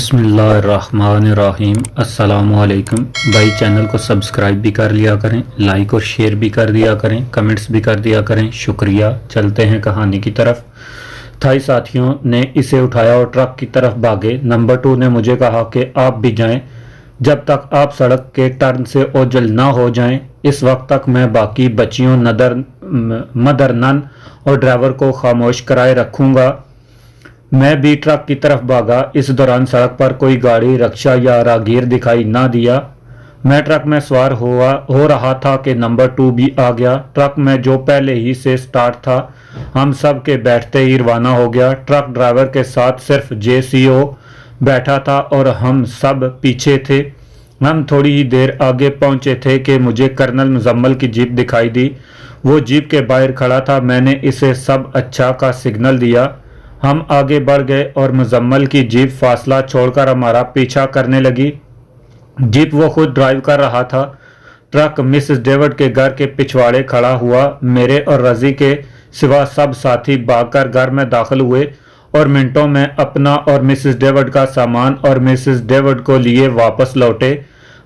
बिस्मिल्लाहिर्रहमानिर्रहीम। अस्सलामुअलैकुम भाई, चैनल को सब्सक्राइब भी कर लिया करें, लाइक और शेयर भी कर दिया करें, कमेंट्स भी कर दिया करें, शुक्रिया। चलते हैं कहानी की तरफ। थाई साथियों ने इसे उठाया और ट्रक की तरफ भागे। नंबर 2 ने मुझे कहा कि आप भी जाएं जब तक आप सड़क के टर्न से ओझल ना हो जाएं। इस वक्त तक मैं बाकी बच्चियों मदर नन और ड्राइवर को खामोश कराए रखूंगा। मैं भी ट्रक की तरफ भागा। इस दौरान सड़क पर कोई गाड़ी, रिक्शा या राहगीर दिखाई ना दिया। मैं ट्रक में सवार हो रहा था कि नंबर 2 भी आ गया। ट्रक में जो पहले ही से स्टार्ट था, हम सब के बैठते ही रवाना हो गया। ट्रक ड्राइवर के साथ सिर्फ JCO बैठा था और हम सब पीछे थे। हम थोड़ी ही देर आगे पहुंचे थे कि मुझे कर्नल मुजम्मल की जीप दिखाई दी। वो जीप के बाहर खड़ा था। मैंने इसे सब अच्छा का सिग्नल दिया। हम आगे बढ़ गए और मुजम्मल की जीप फासला छोड़कर हमारा पीछा करने लगी। जीप वो खुद ड्राइव कर रहा था। ट्रक मिसेस डेविड के घर के पिछवाड़े खड़ा हुआ। मेरे और रजी के सिवा सब साथी भागकर घर में दाखिल हुए और मिनटों में अपना और मिसेस डेविड का सामान और मिसेस डेविड को लिए वापस लौटे।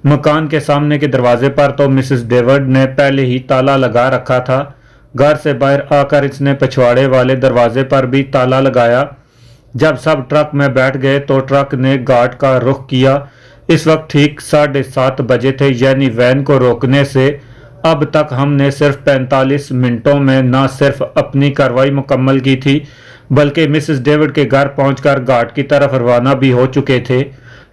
मकान के सामने के दरवाजे पर तो मिसेस डेविड ने पहले ही ताला लगा रखा था। घर से बाहर आकर इसने पिछवाड़े वाले दरवाजे पर भी ताला लगाया। जब सब ट्रक में बैठ गए तो ट्रक ने घाट का रुख किया। इस वक्त ठीक 7:30 बजे थे, यानी वैन को रोकने से अब तक हमने सिर्फ 45 मिनटों में न सिर्फ अपनी कार्रवाई मुकम्मल की थी, बल्कि मिसेस डेविड के घर पहुंचकर घाट की तरफ रवाना भी हो चुके थे।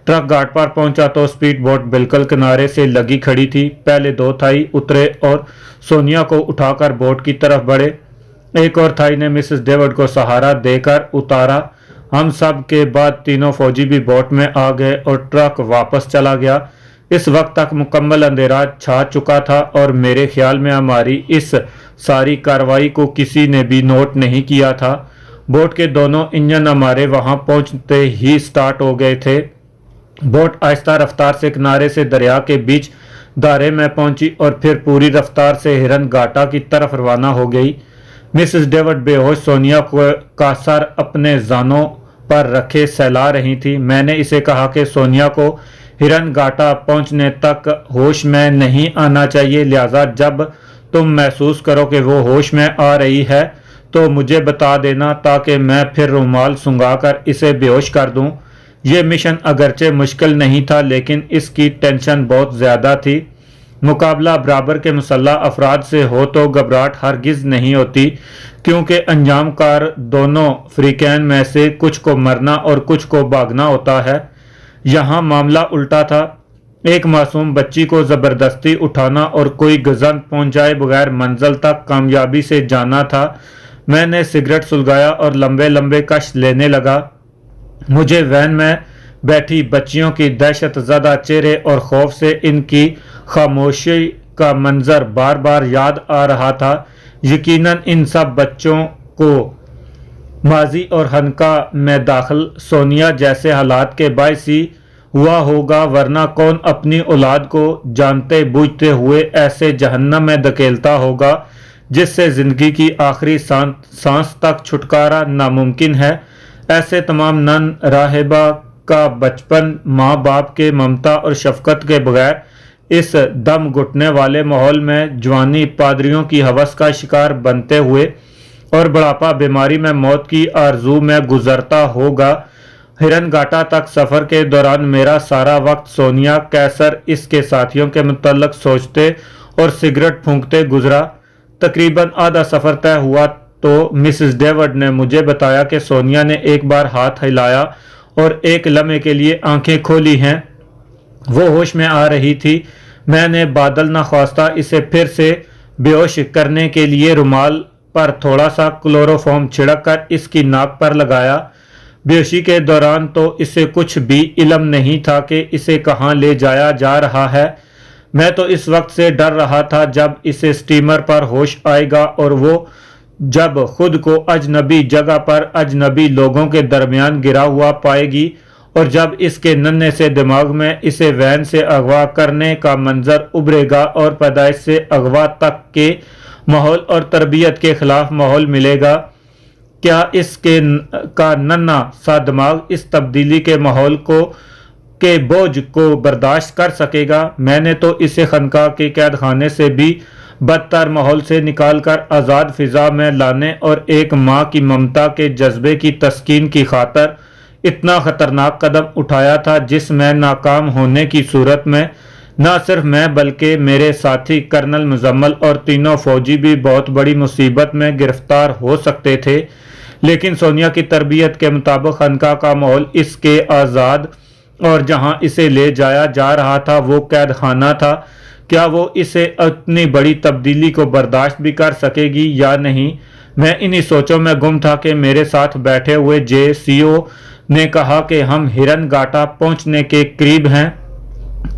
ट्रक घाट पर पहुंचा तो स्पीड बोट बिल्कुल किनारे से लगी खड़ी थी। पहले 2 थाई उतरे और सोनिया को उठाकर बोट की तरफ बढ़े। एक और थाई ने मिसेस डेविड को सहारा देकर उतारा। हम सब के बाद तीनों फौजी भी बोट में आ गए और ट्रक वापस चला गया। इस वक्त तक मुकम्मल अंधेरा छा चुका था और मेरे ख्याल में हमारी इस सारी कार्रवाई को किसी ने भी नोट नहीं किया था। बोट के दोनों इंजन हमारे वहां पहुंचते ही स्टार्ट हो गए थे। बोट आहिस्ता रफ्तार से किनारे से दरिया के बीच दारे में पहुंची और फिर पूरी रफ्तार से हिरन घाटा की तरफ रवाना हो गई। मिसेस डेविड बेहोश सोनिया का सर अपने जानों पर रखे सहला रही थी। मैंने इसे कहा कि सोनिया को हिरन घाटा पहुंचने तक होश में नहीं आना चाहिए, लिहाजा जब तुम महसूस करो कि वो होश में आ रही है तो मुझे बता देना, ताकि मैं फिर रुमाल सुंघाकर इसे बेहोश कर दूं। ये मिशन अगरचे मुश्किल नहीं था, लेकिन इसकी टेंशन बहुत ज़्यादा थी। मुकाबला बराबर के मुसल्लह अफराद से हो तो घबराहट हरगिज़ नहीं होती, क्योंकि अंजाम कार दोनों फ्रीकैन में से कुछ को मरना और कुछ को भागना होता है। यहाँ मामला उल्टा था। एक मासूम बच्ची को ज़बरदस्ती उठाना और कोई गज़न पहुँचाए बगैर मंजिल तक कामयाबी से जाना था। मैंने सिगरेट सुलगाया और लंबे लंबे कश लेने लगा। मुझे वैन में बैठी बच्चियों की दहशत ज़दा चेहरे और खौफ से इनकी खामोशी का मंजर बार बार याद आ रहा था। यकीनन इन सब बच्चों को माजी और हनका में दाखिल सोनिया जैसे हालात के बायस ही हुआ होगा, वरना कौन अपनी औलाद को जानते बूझते हुए ऐसे जहन्नम में धकेलता होगा जिससे ज़िंदगी की आखिरी सांस तक छुटकारा नामुमकिन है। ऐसे तमाम नन राहिबा का बचपन माँ बाप के ममता और शफकत के बगैर इस दम घुटने वाले माहौल में जवानी पादरियों की हवस का शिकार बनते हुए और बुढ़ापा बीमारी में मौत की आरजू में गुजरता होगा। हिरन घाटा तक सफ़र के दौरान मेरा सारा वक्त सोनिया, कैसर, इसके साथियों के मुतल्लक सोचते और सिगरेट फूंकते गुजरा। तकरीबन आधा सफ़र तय हुआ तो मिसेस डेविड ने मुझे बताया कि सोनिया ने एक बार हाथ हिलाया और एक लम्हे के लिए आंखें खोली हैं। वो होश में आ रही थी। मैंने बादल न ख्वास्ता इसे फिर से बेहोश करने के लिए रुमाल पर थोड़ा सा क्लोरोफॉर्म छिड़क कर इसकी नाक पर लगाया। बेहोशी के दौरान तो इसे कुछ भी इल्म नहीं था कि इसे कहाँ ले जाया जा रहा है। मैं तो इस वक्त से डर रहा था जब इसे स्टीमर पर होश आएगा और वो जब खुद को अजनबी जगह पर अजनबी लोगों के दरमियान गिरा हुआ पाएगी और जब इसके नन्हे से दिमाग में इसे वैन से अगवा करने का मंजर उभरेगा और पैदाइश से अगवा तक के माहौल और तरबियत के खिलाफ माहौल मिलेगा। क्या इसके का नन्हा सा दिमाग इस तब्दीली के माहौल को के बोझ को बर्दाश्त कर सकेगा? मैंने तो इसे खनका के कैद खाने से भी बदतर माहौल से निकालकर आज़ाद फिजा में लाने और एक माँ की ममता के जज्बे की तस्कीन की खातर इतना खतरनाक कदम उठाया था, जिसमें नाकाम होने की सूरत में न सिर्फ मैं बल्कि मेरे साथी कर्नल मुजम्मल और तीनों फौजी भी बहुत बड़ी मुसीबत में गिरफ्तार हो सकते थे। लेकिन सोनिया की तरबियत के मुताबिक खनका का माहौल इसके आज़ाद और जहां इसे ले जाया जा रहा था वो कैद खाना था। क्या वो इसे इतनी बड़ी तब्दीली को बर्दाश्त भी कर सकेगी या नहीं? मैं इन्हीं सोचों में गुम था कि मेरे साथ बैठे हुए JCO ने कहा कि हम हिरन घाटा पहुंचने के करीब हैं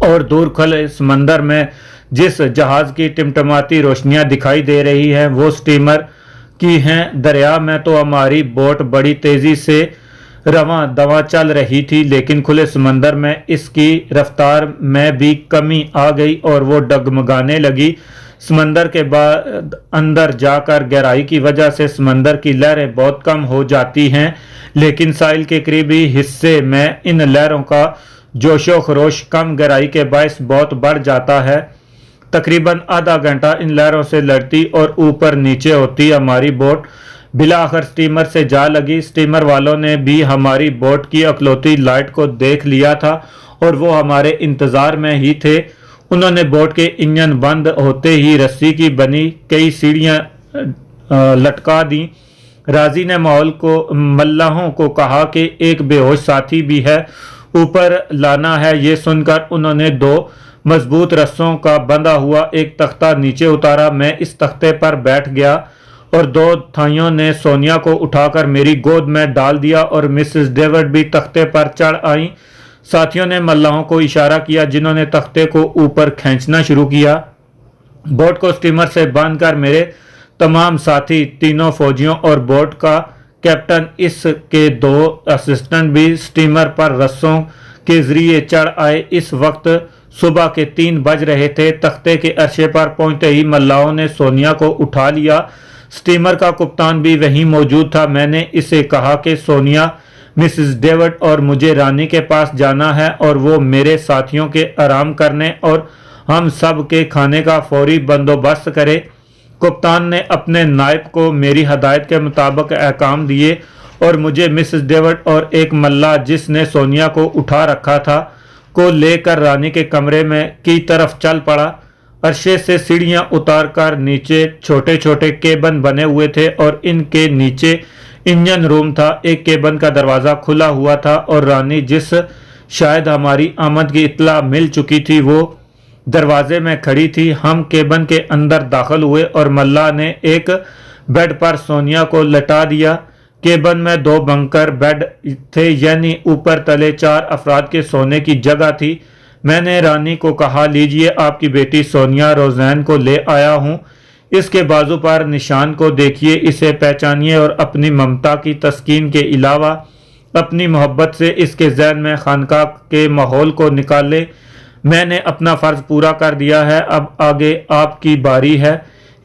और दूर खुले समंदर में जिस जहाज की टिमटमाती रोशनियां दिखाई दे रही हैं वो स्टीमर की हैं। दरिया में तो हमारी बोट बड़ी तेजी से रवां दवा चल रही थी, लेकिन खुले समंदर में इसकी रफ्तार में भी कमी आ गई और वो डगमगाने लगी। समंदर के बाद अंदर जाकर गहराई की वजह से समंदर की लहरें बहुत कम हो जाती हैं, लेकिन साहिल के करीबी हिस्से में इन लहरों का जोशो खरोश कम गहराई के बायस बहुत बढ़ जाता है। तकरीबन आधा घंटा इन लहरों से लड़ती और ऊपर नीचे होती हमारी बोट बिला आखिर स्टीमर से जा लगी। स्टीमर वालों ने भी हमारी बोट की अकलौती लाइट को देख लिया था और वो हमारे इंतजार में ही थे। उन्होंने बोट के इंजन बंद होते ही रस्सी की बनी कई सीढ़ियां लटका दी। राजी ने माहौल को मल्लाहों को कहा कि एक बेहोश साथी भी है, ऊपर लाना है। ये सुनकर उन्होंने 2 मजबूत रस्सों का बंधा हुआ एक तख्ता नीचे उतारा। मैं इस तख्ते पर बैठ गया और 2 थाइयों ने सोनिया को उठाकर मेरी गोद में डाल दिया और मिसेस डेविड भी तख्ते पर चढ़ आई। साथियों ने मल्लाहों को इशारा किया, जिन्होंने तख्ते को ऊपर खींचना शुरू किया। बोट को स्टीमर से बांधकर मेरे तमाम साथी, तीनों फौजियों और बोट का कैप्टन, इसके 2 असिस्टेंट भी स्टीमर पर रस्सों के जरिए चढ़ आए। इस वक्त सुबह के 3 बज रहे थे। तख्ते के अर्शे पर पहुंचते ही मल्लाहों ने सोनिया को उठा लिया। स्टीमर का कप्तान भी वहीं मौजूद था। मैंने इसे कहा कि सोनिया, मिसेस डेविड और मुझे रानी के पास जाना है और वो मेरे साथियों के आराम करने और हम सब के खाने का फौरी बंदोबस्त करे। कप्तान ने अपने नायब को मेरी हदायत के मुताबिक अहकाम दिए और मुझे मिसेस डेविड और एक मल्ला जिसने सोनिया को उठा रखा था को लेकर रानी के कमरे में की तरफ चल पड़ा। अरशे से सीढ़ियां उतारकर नीचे छोटे छोटे केबिन बने हुए थे और इनके नीचे इंजन रूम था। एक केबिन का दरवाज़ा खुला हुआ था और रानी, जिस शायद हमारी आमद की इत्तला मिल चुकी थी, वो दरवाजे में खड़ी थी। हम केबिन के अंदर दाखिल हुए और मल्ला ने एक बेड पर सोनिया को लटा दिया। केबिन में 2 बंकर बेड थे, यानी ऊपर तले 4 अफराद के सोने की जगह थी। मैंने रानी को कहा, लीजिए आपकी बेटी सोनिया रोज़ैन को ले आया हूँ। इसके बाजू पर निशान को देखिए, इसे पहचानिए और अपनी ममता की तस्कीन के अलावा अपनी मोहब्बत से इसके जहन में खानका के माहौल को निकाले। मैंने अपना फ़र्ज़ पूरा कर दिया है, अब आगे आपकी बारी है।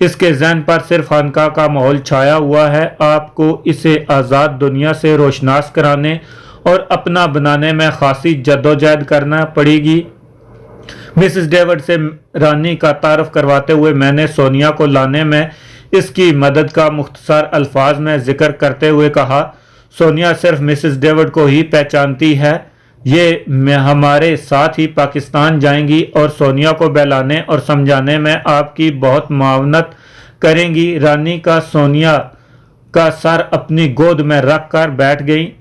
इसके जहन पर सिर्फ खानका का माहौल छाया हुआ है। आपको इसे आज़ाद दुनिया से रोशनास कराने और अपना बनाने में खासी जद्दोजहद करना पड़ेगी। मिसेस डेविड से रानी का तारफ़ करवाते हुए मैंने सोनिया को लाने में इसकी मदद का मुख्तसर अल्फाज में जिक्र करते हुए कहा, सोनिया सिर्फ मिसेस डेविड को ही पहचानती है। ये हमारे साथ ही पाकिस्तान जाएंगी और सोनिया को बहलाने और समझाने में आपकी बहुत मावनत करेंगी। रानी का सोनिया का सर अपनी गोद में रख कर बैठ गई।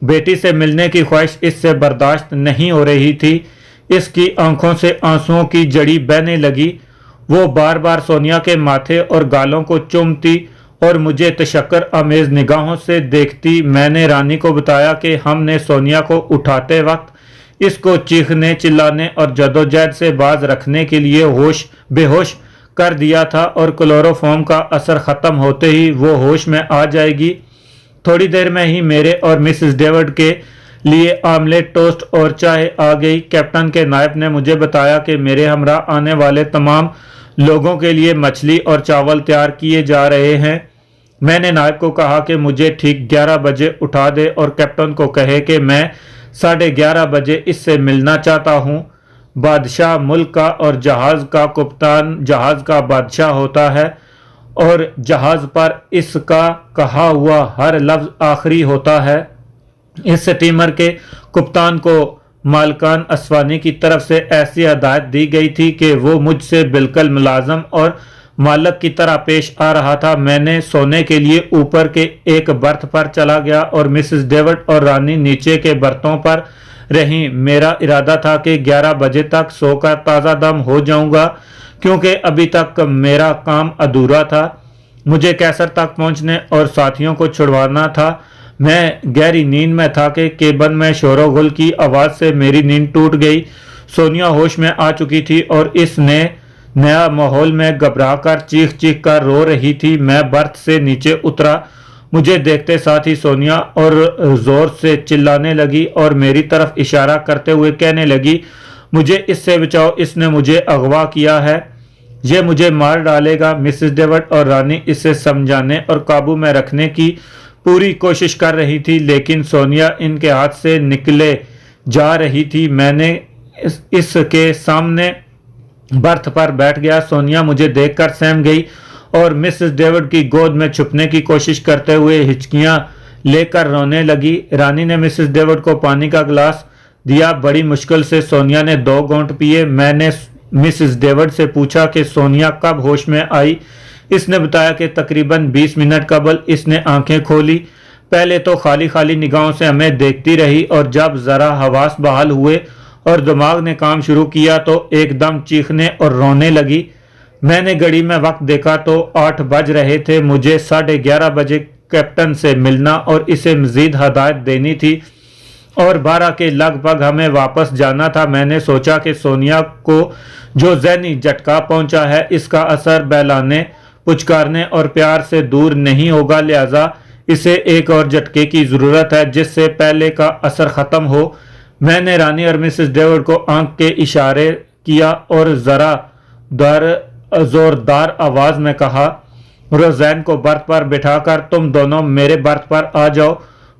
बेटी से मिलने की ख्वाहिश इससे बर्दाश्त नहीं हो रही थी। इसकी आंखों से आंसुओं की जड़ी बहने लगी। वो बार बार सोनिया के माथे और गालों को चूमती और मुझे तशक्कर आमेज निगाहों से देखती। मैंने रानी को बताया कि हमने सोनिया को उठाते वक्त इसको चीखने, चिल्लाने और जदोजहद से बाज रखने के लिए बेहोश कर दिया था और क्लोरोफॉर्म का असर ख़त्म होते ही वो होश में आ जाएगी। थोड़ी देर में ही मेरे और मिसेस डेविड के लिए आमलेट, टोस्ट और चाय आ गई। कैप्टन के नायब ने मुझे बताया कि मेरे हमरा आने वाले तमाम लोगों के लिए मछली और चावल तैयार किए जा रहे हैं। मैंने नायब को कहा कि मुझे ठीक 11 बजे उठा दे और कैप्टन को कहे कि मैं 11:30 बजे इससे मिलना चाहता हूँ। बादशाह मुल्क का और जहाज़ का कप्तान जहाज़ का बादशाह होता है और जहाज़ पर इसका कहा हुआ हर लफ्ज़ आखिरी होता है। इस स्टीमर के कप्तान को मालकान असवानी की तरफ से ऐसी हदायत दी गई थी कि वो मुझसे बिल्कुल मुलाजम और मालक की तरह पेश आ रहा था। मैंने सोने के लिए ऊपर के एक बर्थ पर चला गया और मिसेस डेविड और रानी नीचे के बर्तों पर रहीं। मेरा इरादा था कि 11 बजे तक सोकर ताज़ा दम हो जाऊंगा, क्योंकि अभी तक मेरा काम अधूरा था। मुझे कैसर तक पहुंचने और साथियों को छुड़वाना था। मैं गहरी नींद में था कि केबिन में शोरगुल की आवाज़ से मेरी नींद टूट गई। सोनिया होश में आ चुकी थी और इसने नया माहौल में घबरा कर चीख चीख कर रो रही थी। मैं बर्थ से नीचे उतरा। मुझे देखते साथ ही सोनिया और जोर से चिल्लाने लगी और मेरी तरफ इशारा करते हुए कहने लगी, मुझे इससे बचाओ, इसने मुझे अगवा किया है, ये मुझे मार डालेगा। मिसेस डेविड और रानी इसे समझाने और काबू में रखने की पूरी कोशिश कर रही थी, लेकिन सोनिया इनके हाथ से निकले जा रही थी। मैंने इसके सामने बर्थ पर बैठ गया। सोनिया मुझे देखकर सहम गई और मिसेस डेविड की गोद में छुपने की कोशिश करते हुए हिचकियां लेकर रोने लगी। रानी ने मिसेस डेविड को पानी का गिलास दिया। बड़ी मुश्किल से सोनिया ने 2 घूंट पिए। मैंने मिसेस डेविड से पूछा कि सोनिया कब होश में आई। इसने बताया कि तकरीबन 20 मिनट कबल इसने आंखें खोली। पहले तो खाली खाली निगाहों से हमें देखती रही और जब जरा हवास बहाल हुए और दिमाग ने काम शुरू किया तो एकदम चीखने और रोने लगी। मैंने घड़ी में वक्त देखा तो 8 बज रहे थे। मुझे 11:30 बजे कैप्टन से मिलना और इसे मजीद हदायत देनी थी और 12 के लगभग हमें वापस जाना था। मैंने सोचा कि सोनिया को जो ज़हनी झटका पहुंचा है इसका असर बहलाने, पुचकारने और प्यार से दूर नहीं होगा, लिहाजा इसे एक और झटके की ज़रूरत है जिससे पहले का असर ख़त्म हो। मैंने रानी और मिसेस डेविड को आंख के इशारे किया और ज़रा जोरदार आवाज़ में कहा, रोज़ैन को बर्थ पर बिठाकर तुम दोनों मेरे बर्थ पर आ जाओ।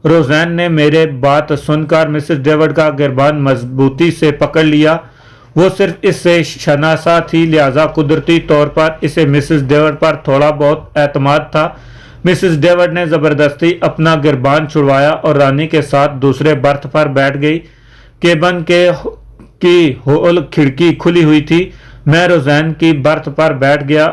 रोज़ैन ने मेरे बात सुनकर मिसेस डेविड का गिरबान मजबूती से पकड़ लिया। वो सिर्फ इससे शनासा थी, लिहाजा कुदरती तौर पर इसे मिसेस डेविड पर थोड़ा बहुत एतमाद था। मिसेस डेविड ने ज़बरदस्ती अपना गिरबान छुड़वाया और रानी के साथ दूसरे बर्थ पर बैठ गई। केबिन की होल खिड़की खुली हुई थी। मैं रोज़ैन की बर्थ पर बैठ गया।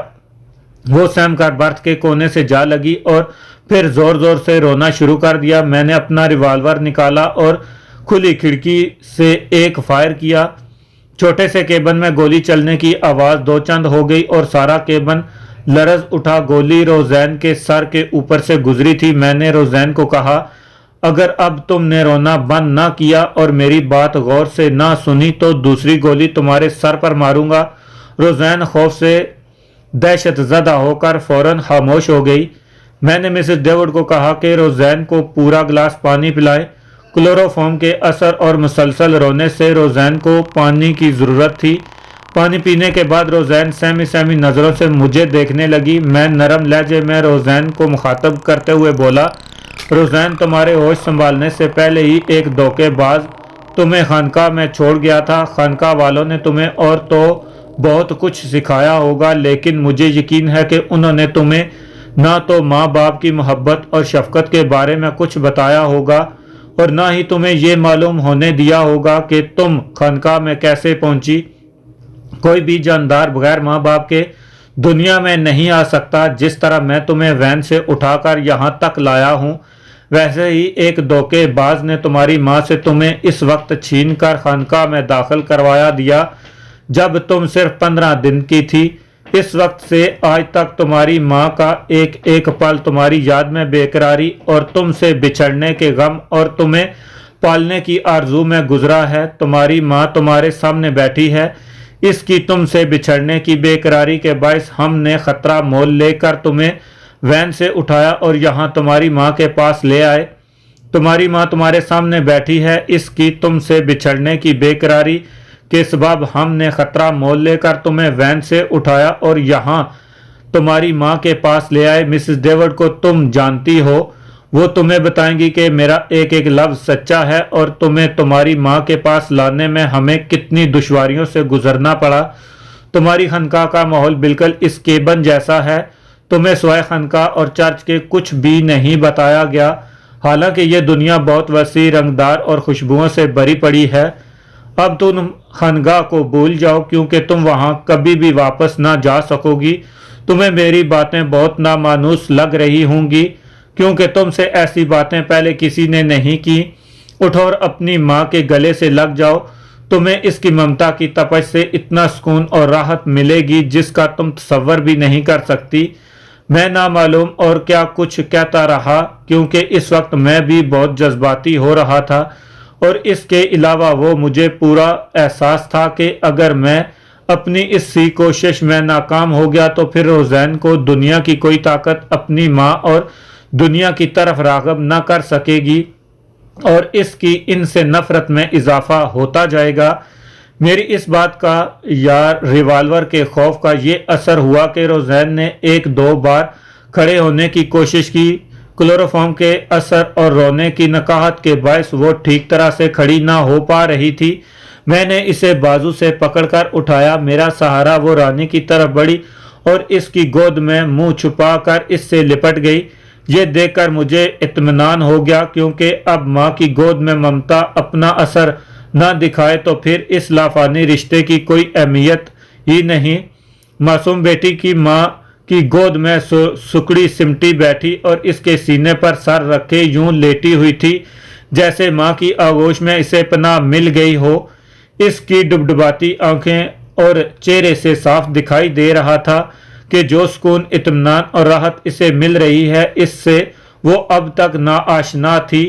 वो सहम कर बर्थ के कोने से जा लगी और फिर जोर जोर से रोना शुरू कर दिया। मैंने अपना रिवाल्वर निकाला और खुली खिड़की से एक फायर किया। छोटे से केबिन में गोली चलने की आवाज़ 2 चंद हो गई और सारा केबिन लरज उठा। गोली रोज़ैन के सर के ऊपर से गुजरी थी। मैंने रोज़ैन को कहा, अगर अब तुमने रोना बंद ना किया और मेरी बात गौर से ना सुनी तो दूसरी गोली तुम्हारे सर पर मारूंगा। रोज़ैन खौफ से दहशत ज़दा होकर फौरन खामोश हो गई। मैंने मिसेस डेविड को कहा कि रोज़ैन को पूरा गिलास पानी पिलाए। क्लोरोफॉर्म के असर और मुसलसल रोने से रोज़ैन को पानी की ज़रूरत थी। पानी पीने के बाद रोज़ैन सहमी सहमी नज़रों से मुझे देखने लगी। मैं नरम लहजे में रोज़ैन को मुखातब करते हुए बोला, रोज़ैन, तुम्हारे होश संभालने से पहले ही एक धोखेबाज तुम्हें खानका में छोड़ गया था। खानका वालों ने तुम्हें और तो बहुत कुछ सिखाया होगा, लेकिन मुझे यकीन है कि उन्होंने तुम्हें ना तो माँ बाप की मोहब्बत और शफकत के बारे में कुछ बताया होगा और ना ही तुम्हें ये मालूम होने दिया होगा कि तुम खानका में कैसे पहुंची। कोई भी जानदार बगैर माँ बाप के दुनिया में नहीं आ सकता। जिस तरह मैं तुम्हें वैन से उठाकर यहाँ तक लाया हूँ, वैसे ही एक धोखेबाज ने तुम्हारी माँ से तुम्हें इस वक्त छीन कर खानका में दाखिल करवाया दिया जब तुम सिर्फ 15 दिन की थी। इस वक्त से आज तक तुम्हारी माँ का एक एक पल तुम्हारी याद में बेकरारी और तुमसे बिछड़ने के गम और तुम्हें पालने की आरजू में गुजरा है। तुम्हारी माँ तुम्हारे सामने बैठी है। इसकी तुमसे बिछड़ने की बेकरारी के बायस हमने खतरा मोल लेकर तुम्हें वैन से उठाया और यहाँ तुम्हारी माँ के पास ले आए। तुम्हारी माँ तुम्हारे सामने बैठी है। इसकी तुमसे बिछड़ने की बेकरारी के सबब हमने खतरा मोल लेकर तुम्हें वैन से उठाया और यहाँ तुम्हारी माँ के पास ले आए। मिसेस डेविड को तुम जानती हो, वो तुम्हें बताएंगी कि मेरा एक एक लफ्ज सच्चा है और तुम्हें तुम्हारी माँ के पास लाने में हमें कितनी दुश्वारियों से गुजरना पड़ा। तुम्हारी खनका का माहौल बिल्कुल इस केबन जैसा है। तुम्हें सिवाय खनका और चर्च के कुछ भी नहीं बताया गया। हालांकि ये दुनिया बहुत वसी, रंगदार और खुशबुओं से भरी पड़ी है। अब तुम खनगा को भूल जाओ, क्योंकि तुम वहां कभी भी वापस ना जा सकोगी। तुम्हें मेरी बातें बहुत नामानूस लग रही होंगी, क्योंकि तुमसे ऐसी बातें पहले किसी ने नहीं की। उठो और अपनी माँ के गले से लग जाओ। तुम्हें इसकी ममता की तपश से इतना सुकून और राहत मिलेगी जिसका तुम तसव्वुर भी नहीं कर सकती। मैं नामालूम और क्या कुछ कहता रहा, क्योंकि इस वक्त मैं भी बहुत जज्बाती हो रहा था, और इसके अलावा वो मुझे पूरा एहसास था कि अगर मैं अपनी इस सी कोशिश में नाकाम हो गया तो फिर रोज़ैन को दुनिया की कोई ताकत अपनी माँ और दुनिया की तरफ राग़िब न कर सकेगी और इसकी इनसे नफरत में इजाफा होता जाएगा। मेरी इस बात का या रिवाल्वर के खौफ का ये असर हुआ कि रोज़ैन ने एक दो बार खड़े होने की कोशिश की। क्लोरोफॉर्म के असर और रोने की नकाहत के बायस वो ठीक तरह से खड़ी ना हो पा रही थी। मैंने इसे बाजू से पकड़कर उठाया। मेरा सहारा वो रानी की तरफ बढ़ी और इसकी गोद में मुंह छुपाकर इससे लिपट गई। ये देखकर मुझे इत्मीनान हो गया, क्योंकि अब माँ की गोद में ममता अपना असर न दिखाए तो फिर इस लाफानी रिश्ते की कोई अहमियत ही नहीं। मासूम बेटी की माँ की गोद में सुकड़ी सिमटी बैठी और इसके सीने पर सर रखे यूं लेटी हुई थी जैसे माँ की आगोश में इसे पनाह मिल गई हो। इसकी डुबडुबाती आंखें और चेहरे से साफ दिखाई दे रहा था कि जो सुकून, इत्मीनान और राहत इसे मिल रही है, इससे वो अब तक नाआशना थी।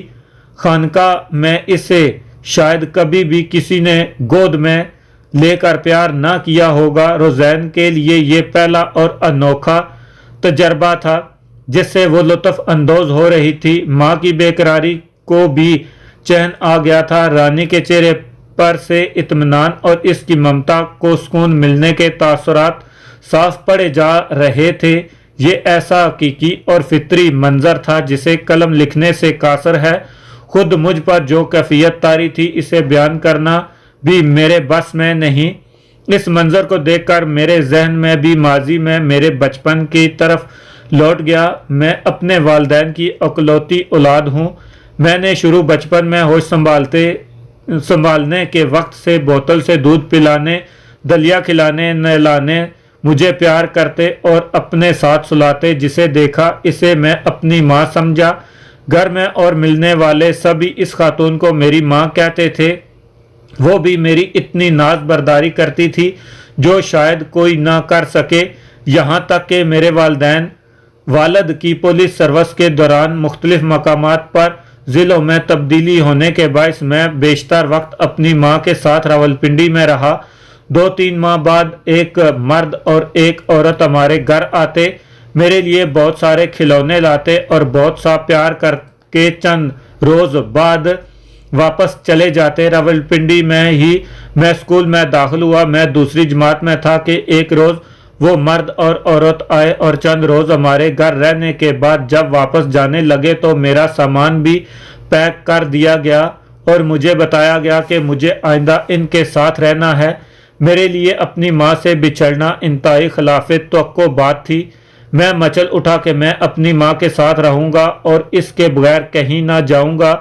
खानका में इसे शायद कभी भी किसी ने गोद में लेकर प्यार ना किया होगा। रोज़ैन के लिए ये पहला और अनोखा तजर्बा था जिससे वो लुत्फ अंदोज हो रही थी। माँ की बेकरारी को भी चैन आ गया था। रानी के चेहरे पर से इत्मीनान और इसकी ममता को सुकून मिलने के तासुरात साफ पड़े जा रहे थे। ये ऐसा हकीकी और फितरी मंजर था जिसे कलम लिखने से कासर है। खुद मुझ पर जो कैफियत तारी थी इसे बयान करना भी मेरे बस में नहीं। इस मंजर को देखकर मेरे जहन में भी माजी में मेरे बचपन की तरफ लौट गया। मैं अपने वालिदैन की अकलौती औलाद हूँ। मैंने शुरू बचपन में होश संभालने के वक्त से बोतल से दूध पिलाने, दलिया खिलाने, नहलाने मुझे प्यार करते और अपने साथ सुलाते। जिसे देखा इसे मैं अपनी माँ समझा। घर में और मिलने वाले सभी इस खातून को मेरी माँ कहते थे। वो भी मेरी इतनी नाज बर्दारी करती थी जो शायद कोई ना कर सके। यहाँ तक कि मेरे वालिद की पुलिस सर्विस के दौरान मुख्तलिफ मकामात पर ज़िलों में तब्दीली होने के बायस मैं बेशतर वक्त अपनी माँ के साथ रावलपिंडी में रहा। 2-3 माह बाद एक मर्द और एक औरत हमारे घर आते, मेरे लिए बहुत सारे खिलौने लाते और बहुत सा प्यार करके चंद रोज़ बाद वापस चले जाते। रावलपिंडी में ही मैं स्कूल में दाखिल हुआ। मैं दूसरी जमात में था कि एक रोज़ वो मर्द और औरत आए और चंद रोज़ हमारे घर रहने के बाद जब वापस जाने लगे तो मेरा सामान भी पैक कर दिया गया और मुझे बताया गया कि मुझे आइंदा इनके साथ रहना है। मेरे लिए अपनी माँ से बिछड़ना इंतहाई खिलाफ़े तवक्को बात थी। मैं मचल उठा कि मैं अपनी माँ के साथ रहूँगा और इसके बगैर कहीं ना जाऊँगा।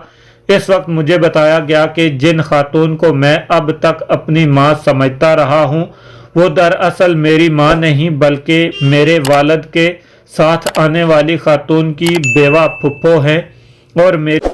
इस वक्त मुझे बताया गया कि जिन खातून को मैं अब तक अपनी माँ समझता रहा हूँ वो दरअसल मेरी माँ नहीं बल्कि मेरे वालिद के साथ आने वाली खातून की बेवा फुप्पो हैं और मेरी